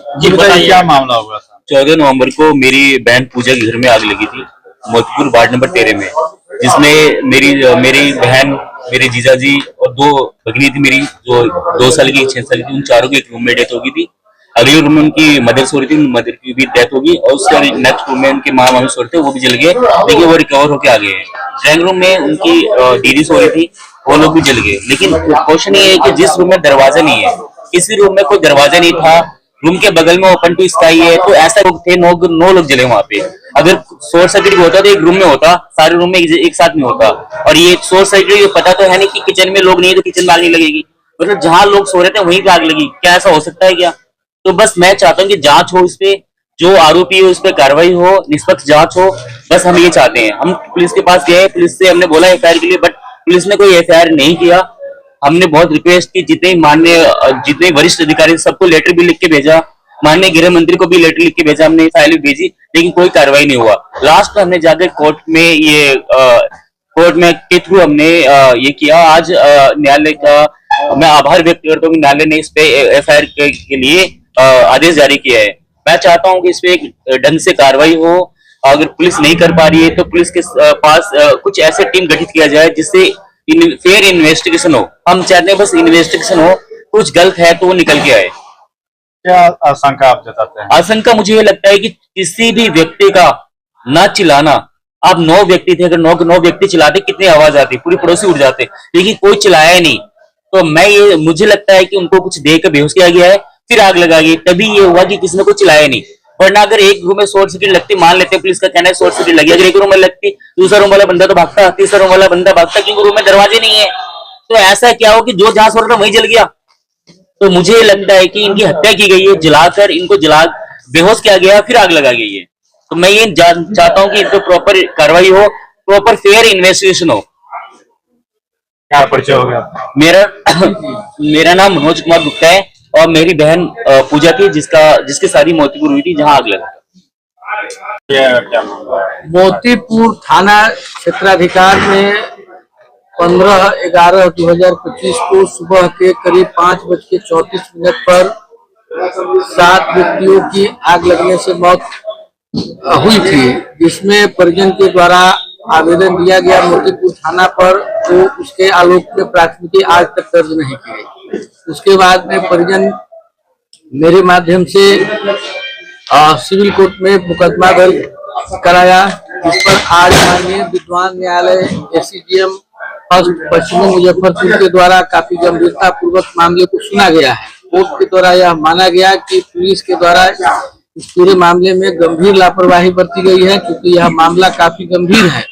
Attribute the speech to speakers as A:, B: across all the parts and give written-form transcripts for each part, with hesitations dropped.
A: जी बताइए क्या मामला हुआ था।
B: 14 नवंबर को मेरी बहन पूजा के घर में आग लगी थी, मोतीपुर वार्ड नंबर 13 में, जिसमें मेरी बहन, मेरे जीजाजी और दो भगिनी थी मेरी, जो 2 साल की 6 साल की, उन चारों की एक रूम में डेथ हो गई थी। अगले रूम में उनकी मदर सो रही थी, मदर की भी डेथ होगी, और उसके नेक्स्ट रूम में उनके माँ मामी सो रहे थे, वो भी जल गए, लेकिन वो रिकवर होके आ गए हैं। ड्राइंग रूम में उनकी दीदी सो रही थी, वो लोग भी जल गए। लेकिन क्वेश्चन ये है कि जिस रूम में दरवाजा नहीं है, किसी रूम में कोई दरवाजा नहीं था, रूम के बगल में ओपन टू स्काई है, तो ऐसा लोग थे, 9 लोग जले वहां पे। अगर शॉर्ट सर्किट होता तो एक रूम में होता, सारे रूम में एक साथ में होता। और ये शॉर्ट सर्किट पता तो है नहीं कि किचन में लोग नहीं है तो किचन में आग नहीं लगेगी, मतलब जहां लोग सो रहे थे वहीं पे आग लगी, क्या ऐसा हो सकता है क्या? तो बस मैं चाहता हूँ कि जांच हो इस पे, जो आरोपी है उस पर कार्रवाई हो, निष्पक्ष जांच हो, बस हम ये चाहते हैं। हम पुलिस के पास गए, पुलिस से हमने बोला एफआईआर के लिए, बट पुलिस ने कोई एफआईआर नहीं किया। हमने बहुत रिक्वेस्ट की, जितने वरिष्ठ अधिकारी सबको लेटर भी लिख के भेजा, माननीय गृह मंत्री को भी लेटर लिख के भेजा, हमने फाइल भी भेजी, लेकिन कोई कार्रवाई नहीं हुआ। लास्ट में हमने जाकर कोर्ट में के थ्रू हमने ये किया। आज न्यायालय का मैं आभार व्यक्त करता हूँ कि न्यायालय ने इस पे एफआईआर के लिए आदेश जारी किया है। मैं चाहता हूँ कि इस पे एक ढंग से कार्रवाई हो। अगर पुलिस नहीं कर पा रही है तो पुलिस के पास कुछ ऐसे टीम गठित किया जाए जिससे फेयर इन्वेस्टिगेशन हो। हम चाहते हैं बस इन्वेस्टिगेशन हो, कुछ गलत है तो वो निकल के आए।
A: क्या आशंका आप जताते हैं?
B: आशंका मुझे ये लगता है कि किसी भी व्यक्ति का ना चिल्लाना, आप 9 व्यक्ति थे, अगर 9 व्यक्ति चिल्लाते कितनी आवाज आती, पूरी पड़ोसी उठ जाते, लेकिन कोई चिल्लाया ही नहीं। तो मुझे लगता है कि उनको कुछ देकर बेहोश किया गया है, फिर आग लगा गई, तभी ये हुआ कि किसी ने कुछ चिल्लाया नहीं। वरना अगर एक रूम में शॉर्ट सर्किट लगती, मान लेते पुलिस का कहना है शॉर्ट सर्किट लगी, अगर एक रूम में लगती, दूसरा रूम वाला बंदा तो भागता, तीसरा रूम वाला बंदा भागता, क्योंकि रूम में दरवाजे नहीं है। तो ऐसा क्या हो कि जो जहां सो रहा था वहीं जल गया। तो मुझे लगता है कि इनकी हत्या की गई है, जलाकर इनको बेहोश किया गया, फिर आग लगा गई है। तो मैं ये चाहता हूँ कि इन पर प्रॉपर कार्रवाई हो, प्रॉपर फेयर इन्वेस्टिगेशन हो।
A: क्या परिचय हो गया?
B: मेरा नाम मनोज कुमार गुप्ता है, और मेरी बहन पूजा थी, जिसकी शादी मोतीपुर हुई थी, जहां आग लगा।
C: मोतीपुर थाना क्षेत्राधिकार में 15/11/2025 को सुबह के करीब 5:34 पर 7 व्यक्तियों की आग लगने से मौत हुई थी, जिसमें परिजन के द्वारा आवेदन दिया गया मोतीपुर थाना पर, तो उसके आलोक में प्राथमिकी आज तक दर्ज नहीं की गई। उसके बाद में परिजन मेरे माध्यम से सिविल कोर्ट में मुकदमा दर्ज कराया, जिस पर आज माननीय विद्वान न्यायालय एसीजीएम पश्चिमी मुजफ्फरपुर के द्वारा काफी गंभीरता पूर्वक मामले को सुना गया है। कोर्ट के द्वारा यह माना गया कि पुलिस के द्वारा इस पूरे मामले में गंभीर लापरवाही बरती गई है, क्योंकि यह मामला काफी गंभीर है।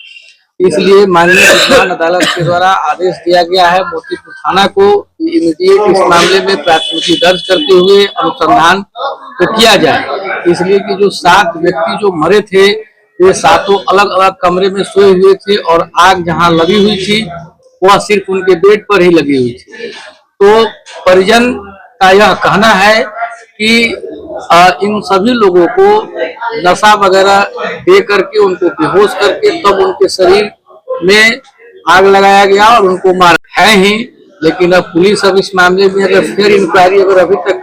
C: इसलिए माननीय विद्वान अदालत के द्वारा आदेश दिया गया है मोतीपुर थाना को इमीडिएट इस मामले में प्राथमिकी दर्ज करते हुए अनुसंधान तो किया जाए। इसलिए कि जो 7 व्यक्ति जो मरे थे, वे 7 अलग अलग कमरे में सोए हुए थे, और आग जहां लगी हुई थी वह सिर्फ उनके बेड पर ही लगी हुई थी। तो परिजन का यह कहना है कि इन सभी लोगों को नशा वगैरह दे करके, उनको बेहोश करके, तब उनके शरीर में आग लगाया गया और उनको मारा है ही। लेकिन अब पुलिस अब इस मामले में अगर फेयर इंक्वायरी अगर अभी तक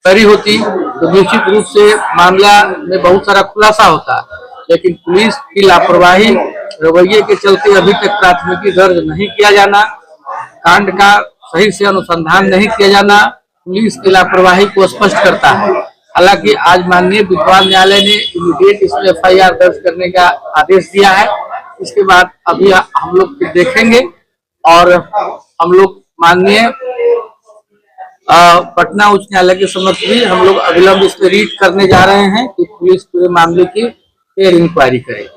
C: करी होती तो निश्चित रूप से मामला में बहुत सारा खुलासा होता, लेकिन पुलिस की लापरवाही रवैये के चलते अभी तक प्राथमिकी दर्ज नहीं किया जाना, कांड का सही से अनुसंधान नहीं किया जाना पुलिस की लापरवाही को स्पष्ट करता है। हालांकि आज माननीय विद्वान न्यायालय ने इमीडिएट इसमें एफआईआर दर्ज करने का आदेश दिया है। इसके बाद अभी हम लोग देखेंगे, और हम लोग माननीय पटना उच्च न्यायालय के समक्ष भी हम लोग अविलंब इस पर रीट करने जा रहे हैं कि पुलिस पूरे मामले की फेयर इंक्वायरी करे।